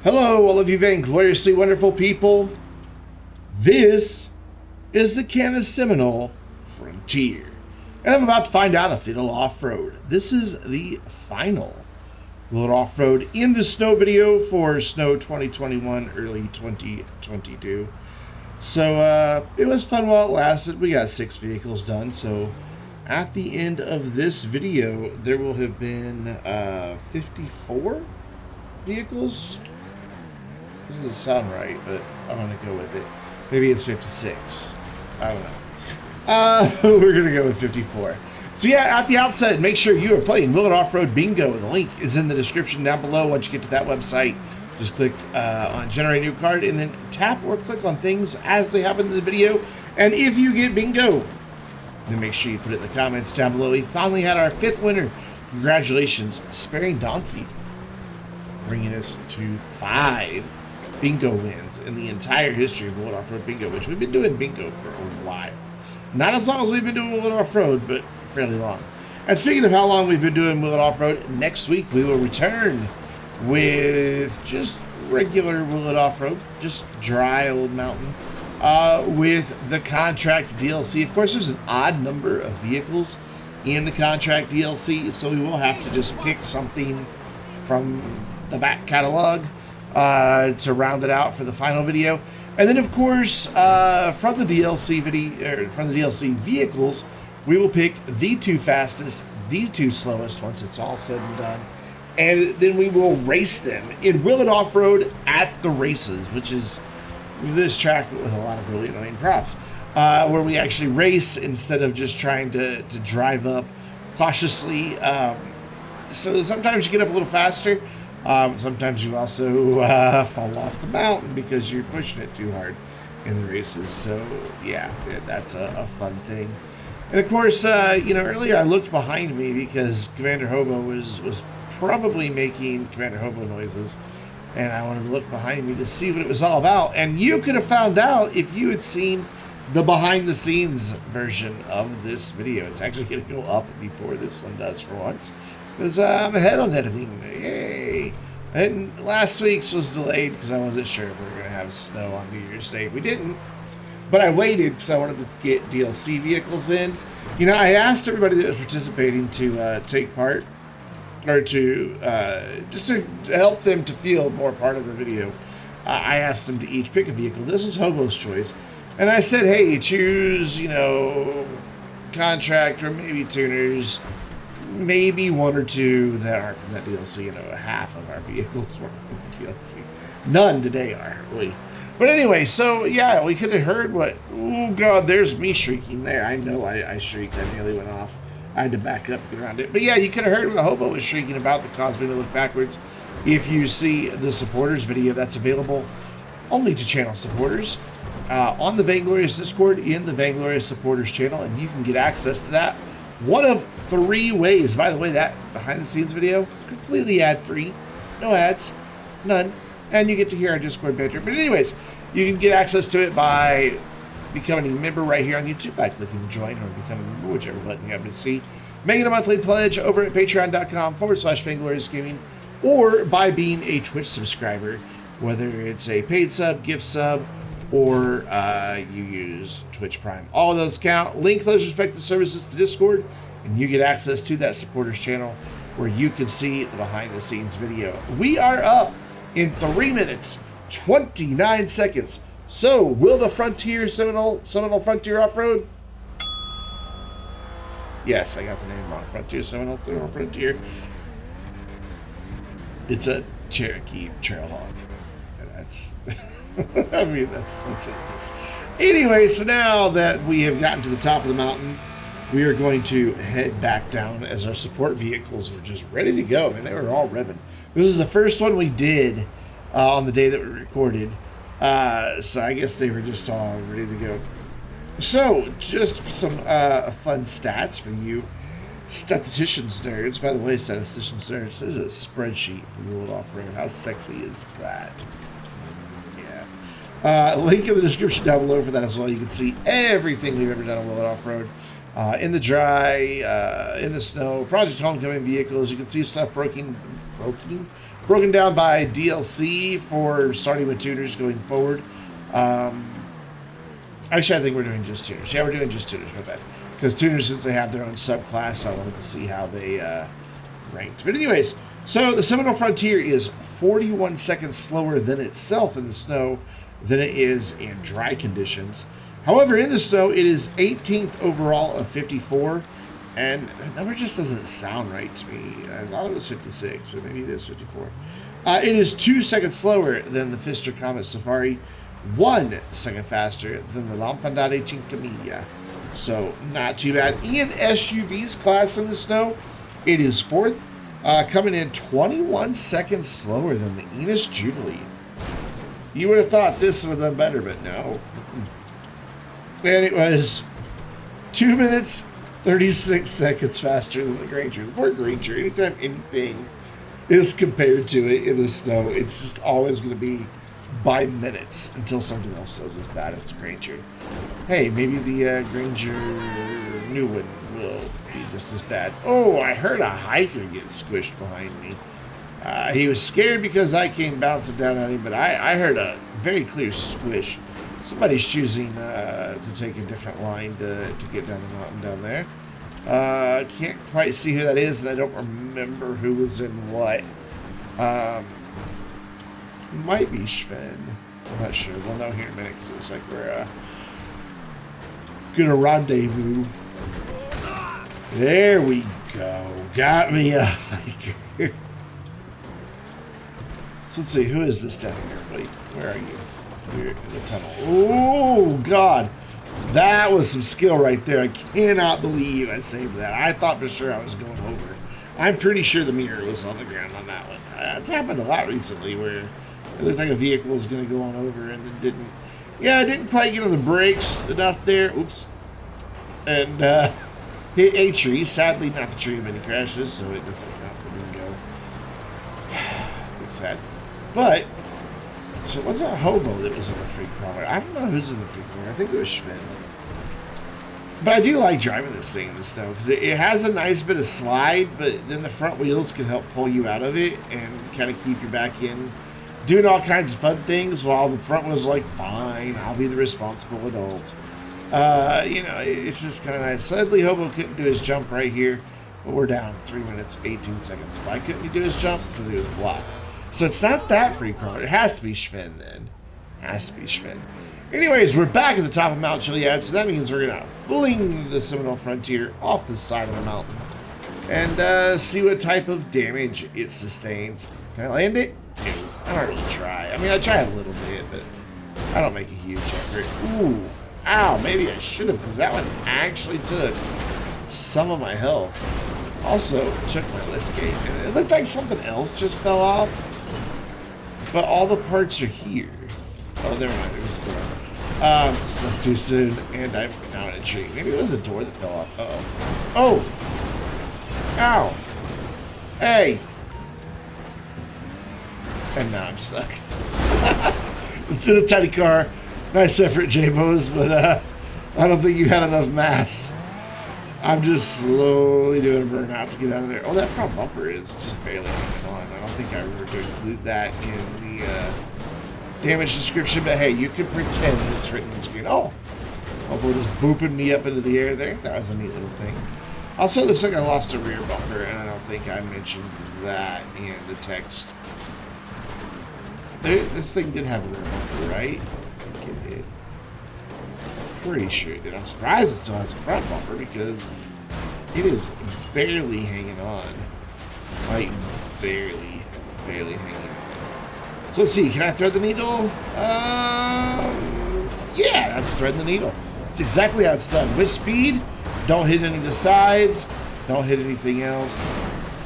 Hello, all of you vaingloriously wonderful people. This is the Canis Seminole Frontier, and I'm about to find out if it'll off-road. This is the final little off-road in the snow video for snow 2021, early 2022. So it was fun while it lasted. We got 6 vehicles done, so at the end of this video, there will have been 54 vehicles. This doesn't sound right, but I'm going to go with it. Maybe it's 56. I don't know. We're going to go with 54. So yeah, at the outset, make sure you are playing Will It Off-Road Bingo. The link is in the description down below. Once you get to that website, just click on Generate New Card and then tap or click on things as they happen in the video. And if you get bingo, then make sure you put it in the comments down below. We finally had our 5th winner. Congratulations, Sparing Donkey, bringing us to 5 bingo wins in the entire history of Will It Off-Road Bingo, which we've been doing bingo for a while. Not as long as we've been doing Will It Off-Road, but fairly long. And speaking of how long we've been doing Will It Off-Road, next week we will return with just regular Will It Off-Road, just dry old mountain, with the contract DLC. Of course, there's an odd number of vehicles in the contract DLC, so we will have to just pick something from the back catalog to round it out for the final video. And then, of course, from the DLC video, or from the DLC vehicles, we will pick the 2 fastest, the 2 slowest once it's all said and done, and then we will race them in Will It Off-Road at the races, which is this track with a lot of really annoying props, where we actually race instead of just trying to drive up cautiously. So sometimes you get up a little faster. Sometimes you also fall off the mountain because you're pushing it too hard in the races. So yeah, that's a fun thing. And of course, earlier I looked behind me because Commander Hobo was probably making Commander Hobo noises, and I wanted to look behind me to see what it was all about. And you could have found out if you had seen the behind-the-scenes version of this video. It's actually going to go up before this one does for once, because I'm ahead on editing. Yay! And last week's was delayed because I wasn't sure if we were going to have snow on New Year's Day. We didn't, but I waited because I wanted to get DLC vehicles in. I asked everybody that was participating to take part, or to just to help them to feel more part of the video. I asked them to each pick a vehicle. This was Hobo's choice, and I said, "Hey, choose, contract or maybe tuners." Maybe 1 or 2 that aren't from that DLC. Half of our vehicles were from the DLC. None today are, we. But anyway, so yeah, we could have heard what. Oh God, there's me shrieking there. I know I shrieked. I nearly went off. I had to back up to get around it. But yeah, you could have heard what the Hobo was shrieking about that caused me to look backwards. If you see the supporters video, that's available only to channel supporters on the Vainglorious Discord in the Vainglorious Supporters channel, and you can get access to that. One of 3 ways. By the way, that behind-the-scenes video, completely ad-free. No ads. None. And you get to hear our Discord banter. But anyways, you can get access to it by becoming a member right here on YouTube, by clicking join or becoming a member, whichever button you happen to see. Making a monthly pledge over at patreon.com/Vainglorious Gaming, or by being a Twitch subscriber, whether it's a paid sub, gift sub, or you use Twitch Prime. All of those count. Link those respective services to Discord, and you get access to that supporters channel where you can see the behind-the-scenes video. We are up in 3 minutes, 29 seconds. So, will the Frontier Seminole Frontier Off-Road? Yes, I got the name wrong. Frontier Seminole Frontier. It's a Cherokee Trailhawk. And that's... I mean, that's what it is. Anyway, so now that we have gotten to the top of the mountain, we are going to head back down as our support vehicles were just ready to go. I mean, they were all revving. This is the first one we did on the day that we recorded. So I guess they were just all ready to go. So, just some fun stats for you statisticians nerds. By the way, statisticians nerds, there's a spreadsheet for Will It Off-Road. How sexy is that? Link in the description down below for that as well. You can see everything we've ever done on Will It Off-Road. In the dry, in the snow, Project Homecoming vehicles. You can see stuff broken down by DLC for starting with tuners going forward. Actually, I think we're doing just tuners. Yeah, we're doing just tuners, my bad. Because tuners, since they have their own subclass, I wanted to see how they ranked. But anyways, so the Seminole Frontier is 41 seconds slower than itself in the snow than it is in dry conditions. However, in the snow, it is 18th overall of 54, and that number just doesn't sound right to me. I thought it was 56, but maybe it is 54. It is 2 seconds slower than the Pfister Comet Safari, 1 second faster than the Lampadare Cinquemilla. So, not too bad. In SUV's class in the snow, it is 4th, coming in 21 seconds slower than the Enos Jubilee. You would have thought this would have done better, but no. And it was 2 minutes, 36 seconds faster than the Granger. The poor Granger, anytime anything is compared to it in the snow, it's just always going to be by minutes until something else does as bad as the Granger. Hey, maybe the Granger new one will be just as bad. Oh, I heard a hiker get squished behind me. He was scared because I came bouncing down on him, but I heard a very clear squish. Somebody's choosing to take a different line to get down the mountain down there. Can't quite see who that is, and I don't remember who was in what. Might be Sven. I'm not sure. We'll know here in a minute because it looks like we're gonna rendezvous. There we go. Got me a hiker. So let's see. Who is this down here? Wait, where are you? We're in the tunnel. Oh, God. That was some skill right there. I cannot believe I saved that. I thought for sure I was going over. I'm pretty sure the mirror was on the ground on that one. It's happened a lot recently where it looked like a vehicle was going to go on over and it didn't. Yeah, it didn't quite get on the brakes enough there. Oops. And hit a tree. Sadly, not the tree of many crashes, so it doesn't count for bingo. It's sad. But, so it wasn't a hobo that was in the free crawler. I don't know who's in the free crawler. I think it was Schmidt. But I do like driving this thing in the snow because it has a nice bit of slide, but then the front wheels can help pull you out of it and kind of keep you back in, doing all kinds of fun things while the front wheels like, fine, I'll be the responsible adult. You know, it's just kind of nice. Sadly, Hobo couldn't do his jump right here, but we're down 3 minutes, 18 seconds. Why couldn't he do his jump? Because he was blocked. So it's not that free crawler. It has to be Sven then. Has to be Sven. Anyways, we're back at the top of Mount Chiliad, so that means we're going to fling the Seminole Frontier off the side of the mountain and see what type of damage it sustains. Can I land it? No, I don't really try. I mean, I try a little bit, but I don't make a huge effort. Ooh, ow, maybe I should have, because that one actually took some of my health. Also took my lift gate, and it looked like something else just fell off, but all the parts are here. Oh, never mind, there was a door. Spoke too soon, and I'm now in a tree. Maybe it was a door that fell off. Uh-oh. Oh! Ow! Hey! And now I'm stuck. In a tiny car. Nice effort, J-Bose, but I don't think you had enough mass. I'm just slowly doing a burnout to get out of there. Oh, that front bumper is just barely hanging on. I don't think I remember to include that in the damage description, but hey, you can pretend it's written on the screen. Oh, Hobo just booping me up into the air there. That was a neat little thing. Also, it looks like I lost a rear bumper, and I don't think I mentioned that in the text. This thing did have a rear bumper, right? I think it did. Pretty sure it did. I'm surprised it still has a front bumper because it is barely hanging on. Like, barely hanging on. So let's see, can I thread the needle? Yeah, that's threading the needle. It's exactly how it's done. With speed, don't hit any of the sides, don't hit anything else.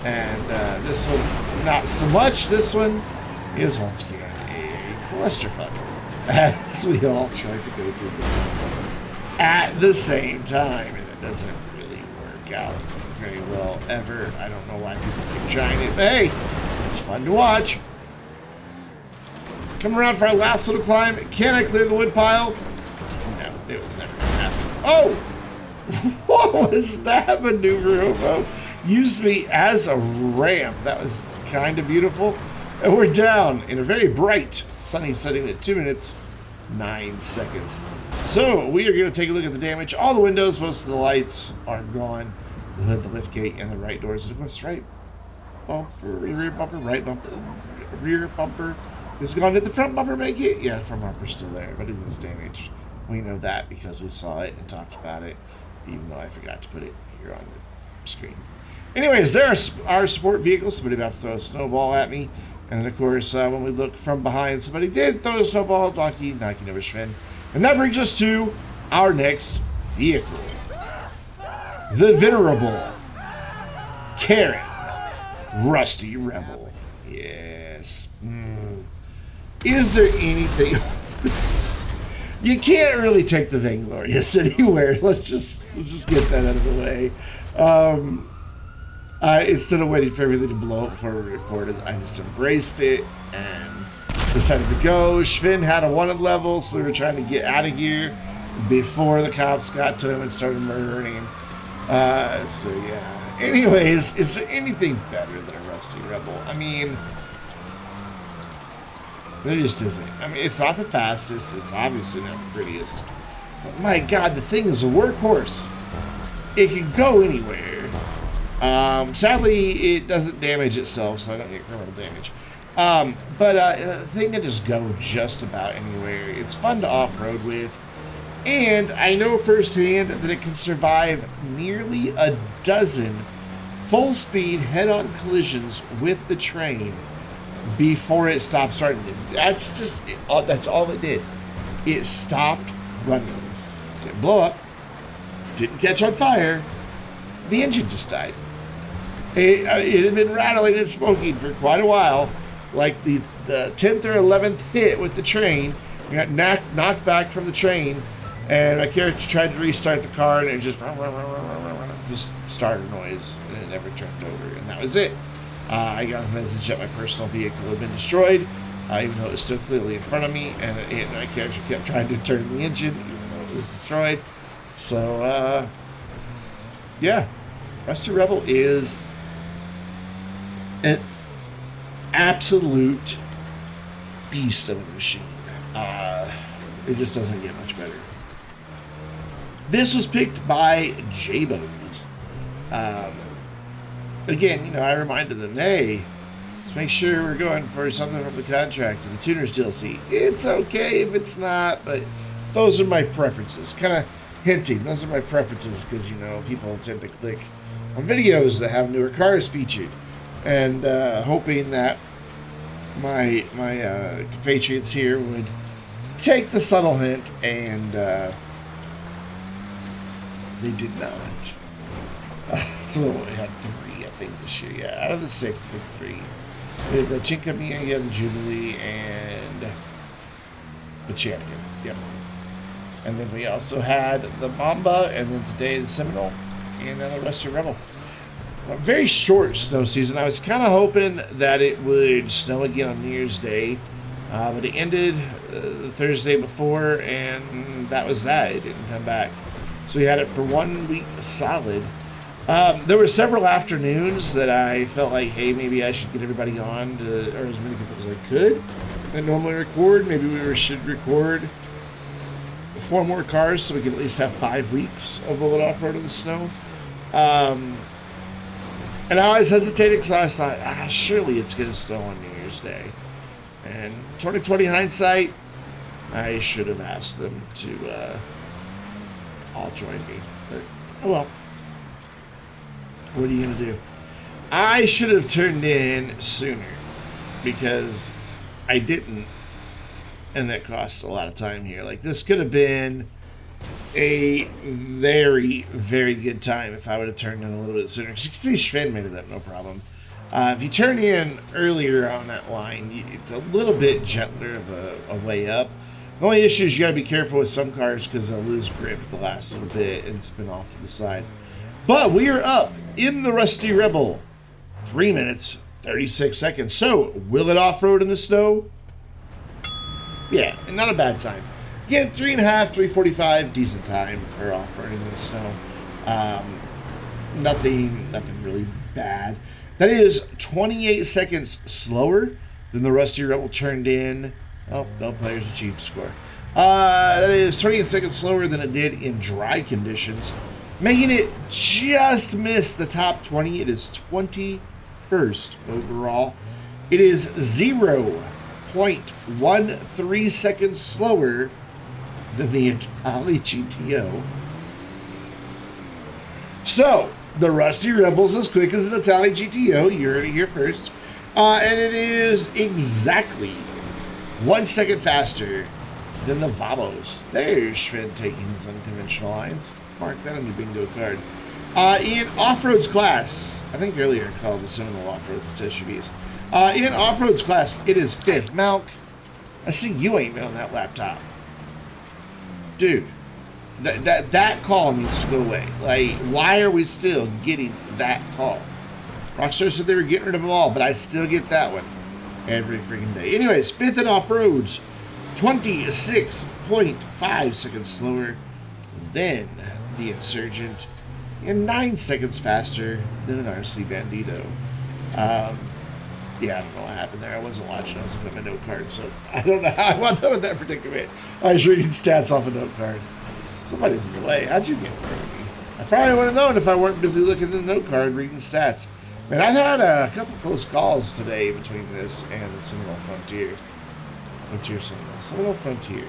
And this one, not so much. This one is once again a clusterfuck. As we all try to go through the tunnel at the same time. And it doesn't really work out very well ever. I don't know why people keep trying it, but hey, it's fun to watch. Come around for our last little climb. Can I clear the wood pile? No, it was never going to happen. Oh! What was that maneuver, Hobo? Used me as a ramp. That was kind of beautiful. And we're down in a very bright, sunny setting at 2 minutes, 9 seconds. So we are going to take a look at the damage. All the windows, most of the lights are gone. The hood, the liftgate, and the right doors. And of course, right bumper, rear bumper, right bumper, rear bumper is gone. Did the front bumper make it? Yeah, the front bumper's still there, but it was damaged. We know that because we saw it and talked about it, even though I forgot to put it here on the screen. Anyways, there are our support vehicles. Somebody about to throw a snowball at me. And then, of course, when we look from behind, somebody did throw a snowball, knocking over Sven. And that brings us to our next vehicle. The venerable Karin Rusty Rebel. Yes. Is there anything... You can't really take the Vainglorious anywhere. Let's just get that out of the way. Instead of waiting for everything to blow up before we recorded, I just embraced it and decided to go. Sven had a wanted level, so we were trying to get out of here before the cops got to him and started murdering him. So yeah. Anyways, is there anything better than a Rusty Rebel? I mean, there just isn't. I mean, it's not the fastest. It's obviously not the prettiest. But my God, the thing is a workhorse. It can go anywhere. Sadly, it doesn't damage itself, so I don't get criminal damage. But the thing can just go just about anywhere. It's fun to off-road with. And I know firsthand that it can survive nearly a dozen full-speed head-on collisions with the train before it stopped starting. That's just that's all it did. It stopped running. Didn't blow up. Didn't catch on fire. The engine just died. It had been rattling and smoking for quite a while. Like the 10th or 11th hit with the train, we got knocked back from the train, and my character tried to restart the car, and it just started a noise, and it never turned over, and that was it. I got a message that my personal vehicle had been destroyed, even though it was still clearly in front of me, and my character kept trying to turn the engine, even though it was destroyed. So, yeah, Rusty Rebel is an absolute beast of a machine. It just doesn't get much better. This was picked by J-Bones. Again, you know, I reminded them, hey, let's make sure we're going for something from the contract to the Tuners DLC. It's okay if it's not, but those are my preferences. Kind of hinting, those are my preferences because, you know, people tend to click on videos that have newer cars featured. And hoping that my compatriots here would take the subtle hint, and they did not. So we had 3, I think, this year. Yeah, out of the 6, I think 3. We had the Chinkamiya, the Jubilee, and the Champion. Yep. And then we also had the Mamba, and then today the Seminole, and then the Rusty Rebel. A very short snow season. I was kind of hoping that it would snow again on New Year's Day, but it ended the Thursday before, and that was that. It didn't come back. So we had it for 1 week solid. There were several afternoons that I felt like, hey, maybe I should get everybody on, or as many people as I could, and normally record. Maybe we should record 4 more cars so we can at least have 5 weeks of rolling off-road in the snow. And I always hesitated because I thought, surely it's going to snow on New Year's Day. And 2020 hindsight, I should have asked them to all join me. But, oh well. What are you going to do? I should have turned in sooner because I didn't. And that costs a lot of time here. Like, this could have been a very, very good time if I would have turned in a little bit sooner. Because you can see Sven made it up, no problem. If you turn in earlier on that line, it's a little bit gentler of a way up. The only issue is you got to be careful with some cars because they'll lose grip at the last little bit and spin off to the side. But we are up in the Rusty Rebel. 3 minutes, 36 seconds. So, will it off-road in the snow? Yeah, and not a bad time. Again, 3.5, 3:45, decent time for off-roading in the snow. Nothing really bad. That is 28 seconds slower Then the Rusty Rebel turned in. Oh, no players achieved score. That is 20 seconds slower than it did in dry conditions, making it just miss the top 20. It is 21st overall. It is 0.13 seconds slower than the Italy GTO. So, the Rusty Rebel's as quick as an Italy GTO. You heard it here first. And it is exactly 1 second faster than the Vamos. There's Schwinn taking his unconventional lines. Mark that on your bingo card. In Offroad's class, I think earlier I called the Seminole Offroads and SUVs. In Offroad's class, it is 5th. Malk, I see you ain't been on that laptop. Dude, that call needs to go away. Like, why are we still getting that call? Rockstar said they were getting rid of them all, but I still get that one every freaking day. Anyways, 5th in Offroads, 26.5 seconds slower than the Insurgent, and 9 seconds faster than an RC Bandito. Yeah, I don't know what happened there. I wasn't watching. I was looking at my note card, so I don't know how I wound up in that predicament. I was reading stats off a note card. Somebody's in the way. How'd you get in front of me? I probably would have known if I weren't busy looking at the note card, reading stats. Man, I've had a couple close calls today between this and the Seminole Frontier. Seminole Frontier.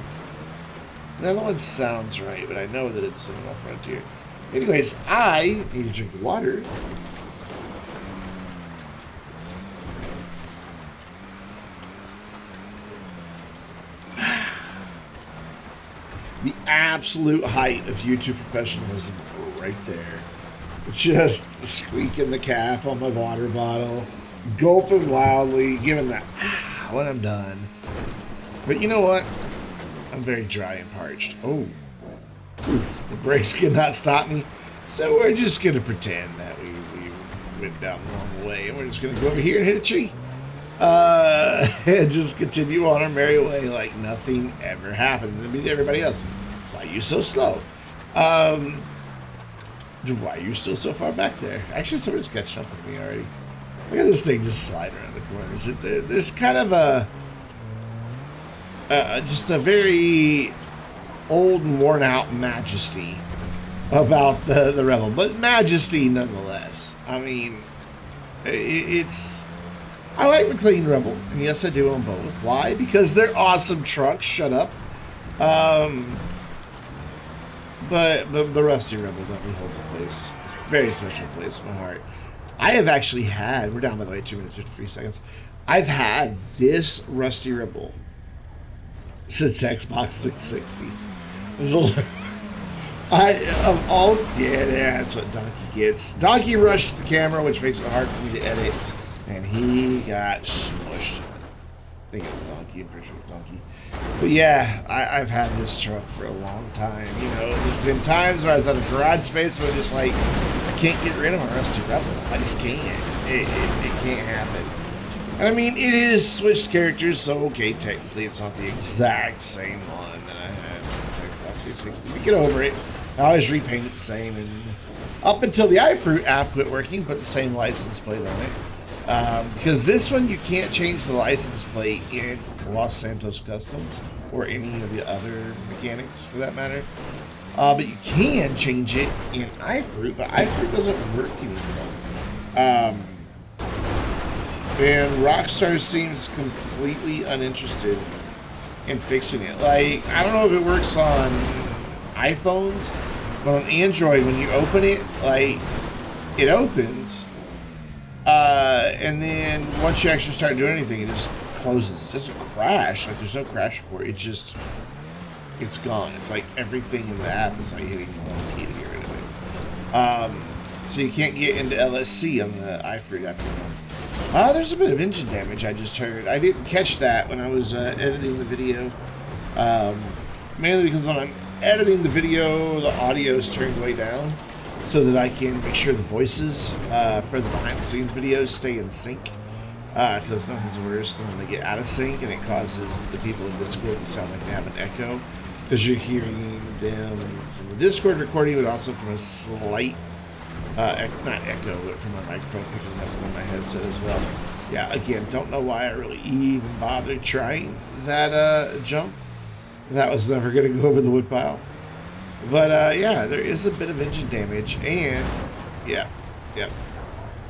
The other one sounds right, but I know that it's Seminole Frontier. Anyways, I need to drink water. The absolute height of YouTube professionalism right there. Just squeaking the cap on my water bottle, gulping loudly, giving that when I'm done. But you know what? I'm very dry and parched. Oh, oof, the brakes could not stop me. So we're just going to pretend that we went down the wrong way, and we're just going to go over here and hit a tree. And just continue on our merry way like nothing ever happened. And meet everybody else. Why are you so slow? Why are you still so far back there? Actually, somebody's catching up with me already. Look at this thing just slide around the corners. There's kind of just a very old and worn out majesty about the Rebel, but majesty nonetheless. I mean, it's. I like McLean Rebel, and yes, I do own both. Why? Because they're awesome trucks. Shut up. But the Rusty Rebel definitely holds a place. A very special place in my heart. I have actually had, we're down by the way, 2 minutes, 53 seconds. I've had this Rusty Rebel since Xbox 360. That's what Donkey gets. Donkey rushed the camera, which makes it hard for me to edit. And he got smushed. I think it was Donkey. I'm pretty sure it was Donkey. But yeah, I've had this truck for a long time. You know, there's been times where I was at a garage space where just like, I can't get rid of my Rusty Rebel. I just can't. It can't happen. And I mean, it is switched characters, so okay, technically it's not the exact same one that I had since Xbox 360. But get over it. I always repaint it the same. And up until the iFruit app quit working, put the same license plate on it. Because this one, you can't change the license plate in Los Santos Customs or any of the other mechanics for that matter. But you can change it in iFruit, but iFruit doesn't work anymore. And Rockstar seems completely uninterested in fixing it. Like, I don't know if it works on iPhones, but on Android, when you open it, like, it opens. And then once you actually start doing anything, it just closes. It doesn't crash. Like, there's no crash report. It's gone. It's like everything in the app is like hitting one key to get rid of it. So you can't get into LSC on the iFruit app anymore. There's a bit of engine damage I just heard. I didn't catch that when I was editing the video. Mainly because when I'm editing the video, the audio is turned way down, so that I can make sure the voices for the behind-the-scenes videos stay in sync. Because nothing's worse than when they get out of sync and it causes the people in Discord to sound like they have an echo. Because you're hearing them from the Discord recording, but also from a slight, not echo, but from my microphone picking up on my headset as well. Yeah, again, don't know why I really even bothered trying that jump. That was never going to go over the woodpile. But yeah, there is a bit of engine damage, and yeah,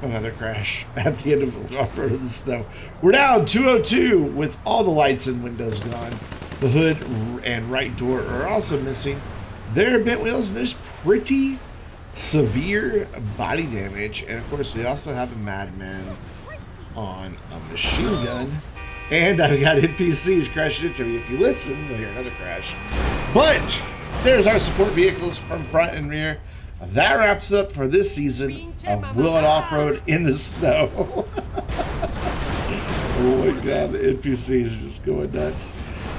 another crash at the end of the off-road in the snow. We're down 202 with all the lights and windows gone. The hood and right door are also missing. There are bent wheels, and there's pretty severe body damage. And of course, we also have a madman on a machine gun. And I've got NPCs crashing into me. If you listen, we'll hear another crash. But there's our support vehicles from front and rear. That wraps up for this season of Will It Off-Road in the snow. Oh my god, the NPCs are just going nuts.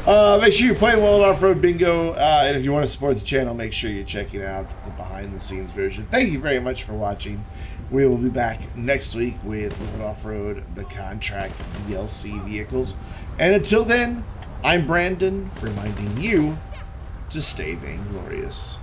Make sure you're playing Will It Off-Road Bingo, and if you want to support the channel, make sure you're checking out the behind-the-scenes version. Thank you very much for watching. We will be back next week with Will It Off-Road, the contract DLC vehicles. And until then, I'm Brandon, reminding you to stay vainglorious.